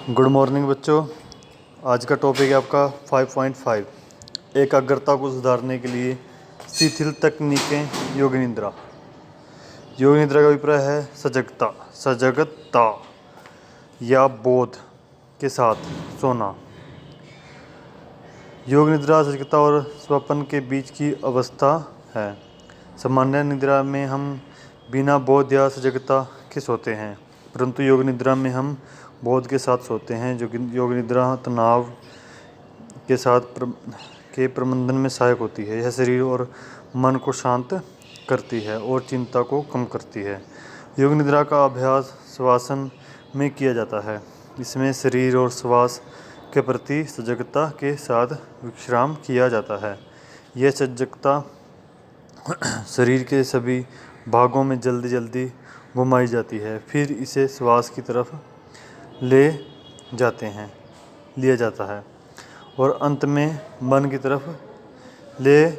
Good morning बच्चों। आज का टॉपिक है आपका 5.5 एकाग्रता को सुधारने के लिए शिथिल तकनीकें योग निद्रा। योग निद्रा का अभिप्राय है सजगता या बोध के साथ सोना। योग निद्रा सजगता और स्वप्न के बीच की अवस्था है। सामान्य निद्रा में हम बिना बोध या सजगता के सोते हैं, परंतु योग निद्रा में हम बोध के साथ सोते हैं। जो कि योग निद्रा तनाव के साथ के प्रबंधन में सहायक होती है। यह शरीर और मन को शांत करती है और चिंता को कम करती है। योग निद्रा का अभ्यास श्वासन में किया जाता है। इसमें शरीर और श्वास के प्रति सजगता के साथ विश्राम किया जाता है। यह सजगता शरीर के सभी भागों में जल्दी जल्दी घुमाई जाती है, फिर इसे श्वास की तरफ लिया जाता है और अंत में मन की तरफ ले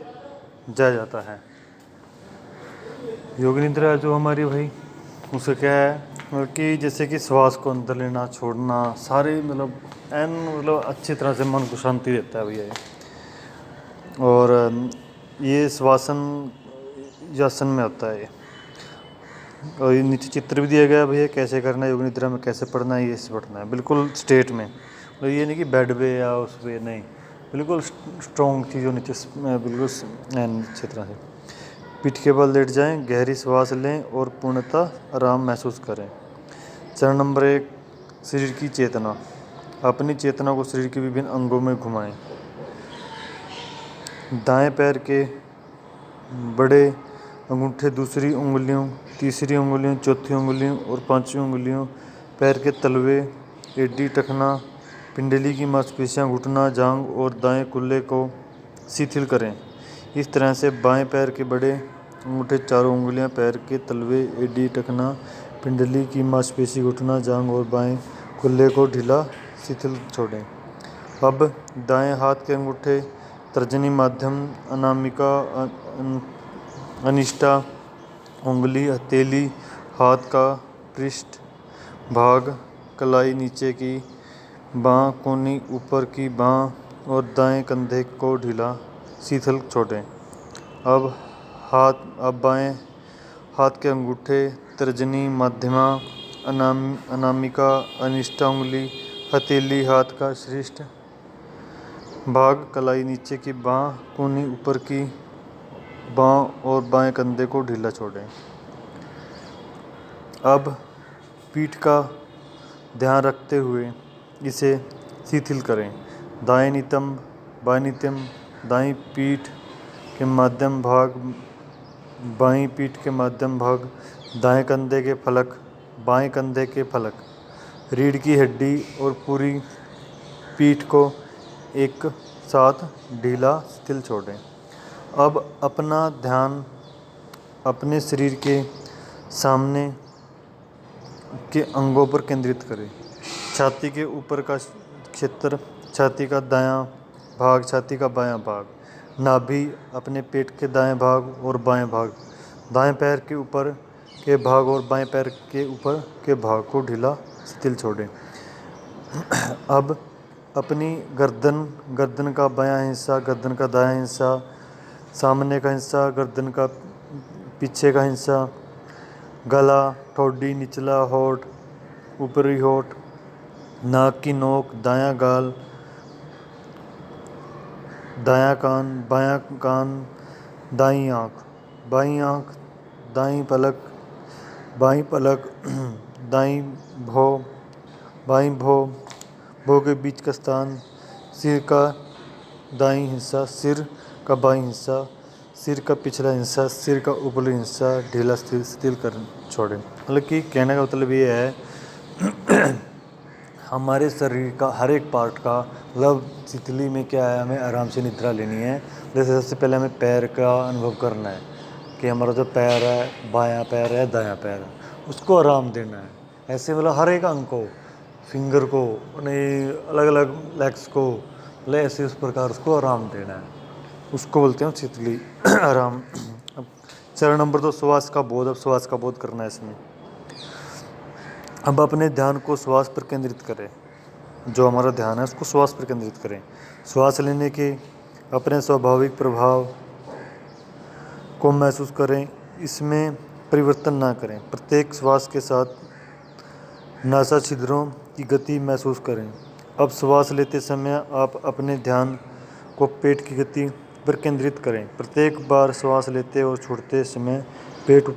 जाया जाता है। योग निद्रा जो हमारी भाई उससे क्या है कि जैसे कि श्वास को अंदर लेना छोड़ना सारे मतलब अच्छी तरह से मन को शांति देता है भैया ये। और ये श्वासन आसन में होता है ये। और ये नीचे चित्र भी दिया गया भैया कैसे करना है योग निद्रा में, कैसे पढ़ना है, ये से पढ़ना है बिल्कुल स्ट्रेट में। और ये नहीं कि बेड पे या उस पे नहीं, बिल्कुल स्ट्रॉन्ग चीज़ हो नीचे बिल्कुल अच्छी तरह से। पीठ के बल लेट जाएं, गहरी श्वास लें और पूर्णतः आराम महसूस करें। चरण नंबर 1, शरीर की चेतना। अपनी चेतना को शरीर के विभिन्न अंगों में घुमाएं। दाएं पैर के बड़े अंगूठे, दूसरी उंगलियों, तीसरी उंगलियों, चौथी उंगलियों और पांचवी उंगलियों, पैर के तलवे, एडी, टखना, पिंडली की मांसपेशियां, घुटना, जांघ और दाएं कुल्ले को शिथिल करें। इस तरह से बाएं पैर के बड़े अंगूठे, चारों उंगलियां, पैर के तलवे, एडी, टखना, पिंडली की मांसपेशी, घुटना, जांघ और बाएं कुल्ले को ढीला शिथिल छोड़ें। अब दाएं हाथ के अंगूठे, तर्जनी, मध्यम, अनामिका, अनिष्टा उंगली, हथेली, हाथ का पृष्ठ भाग, कलाई, नीचे की बाँ, कोहनी, ऊपर की बाँ और दाएं कंधे को ढीला शिथिल छोड़ें। अब बाएं हाथ के अंगूठे, तर्जनी, मध्यमा, अनामिका, अनिष्टा उंगली, हथेली, हाथ का शीर्ष भाग, कलाई, नीचे की बाँ, कोहनी, ऊपर की बाँ और बाएं कंधे को ढीला छोड़ें। अब पीठ का ध्यान रखते हुए इसे शिथिल करें। दाएं नितंब, बाएं नितंब, दाईं पीठ के मध्यम भाग, बाईं पीठ के मध्यम भाग, दाएं कंधे के फलक, बाएं कंधे के फलक, रीढ़ की हड्डी और पूरी पीठ को एक साथ ढीला शिथिल छोड़ें। अब अपना ध्यान अपने शरीर के सामने के अंगों पर केंद्रित करें। छाती के ऊपर का क्षेत्र, छाती का दायां भाग, छाती का बायां भाग, नाभि, अपने पेट के दाएं भाग और बाएं भाग, दाएं पैर के ऊपर के भाग और बाएं पैर के ऊपर के भाग को ढीला शिथिल छोड़ें। अब अपनी गर्दन का बायां हिस्सा, गर्दन का दायां हिस्सा, सामने का हिस्सा, गर्दन का पीछे का हिस्सा, गला, ठोडी, निचला होठ, ऊपरी होठ, नाक की नोक, दायां गाल, दायां कान, बायां कान, दाईं आँख, बाईं आँख, दाईं पलक, बाईं पलक, दाईं भौं, बाईं भौं, भौं के बीच का स्थान, सिर का दाईं हिस्सा, सिर का बाईं हिस्सा, सिर का पिछला हिस्सा, सिर का ऊपरी हिस्सा ढीला शिथिल कर छोड़ें। मतलब कि कहने का मतलब ये है हमारे शरीर का हर एक पार्ट का मतलब शिथिली में क्या है, हमें आराम से निद्रा लेनी है। जैसे सबसे पहले हमें पैर का अनुभव करना है कि हमारा जो पैर है, बायां पैर है, दायां पैर है, उसको आराम देना है। ऐसे मतलब हर एक अंग को, फिंगर को, उन्हें अलग अलग लेग्स को, मतलब ऐसे उस प्रकार उसको आराम देना है, उसको बोलते हैं शिथिली आराम। अब चरण नंबर 2, श्वास का बोध। अब श्वास का बोध करना है इसमें। अब अपने ध्यान को श्वास पर केंद्रित करें। जो हमारा ध्यान है उसको श्वास पर केंद्रित करें। श्वास लेने के अपने स्वाभाविक प्रभाव को महसूस करें, इसमें परिवर्तन ना करें। प्रत्येक श्वास के साथ नासा छिद्रों की गति महसूस करें। अब श्वास लेते समय आप अपने ध्यान को पेट की गति पर केंद्रित करें। प्रत्येक बार श्वास लेते और छोड़ते समय पेट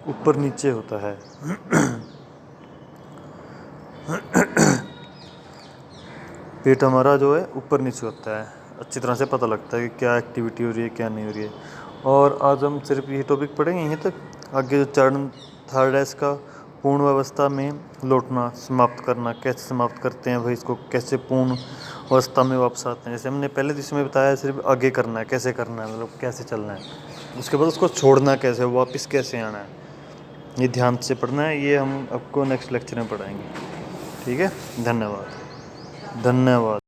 ऊपर नीचे होता है। पेट हमारा जो है ऊपर नीचे होता है, अच्छी तरह से पता लगता है कि क्या एक्टिविटी हो रही है क्या नहीं हो रही है। और आज हम सिर्फ ये टॉपिक पढ़ेंगे यहीं तक। आगे जो चरण थर्ड है इसका पूर्ण अवस्था में लौटना, समाप्त करना, कैसे समाप्त करते हैं भाई, इसको कैसे पूर्ण अवस्था में वापस आते हैं। जैसे हमने पहले जिसमें बताया सिर्फ आगे करना है, कैसे करना है, मतलब कैसे चलना है, उसके बाद उसको छोड़ना कैसे, वापस कैसे आना है, ये ध्यान से पढ़ना है। ये हम आपको नेक्स्ट लेक्चर में पढ़ाएंगे। ठीक है, धन्यवाद।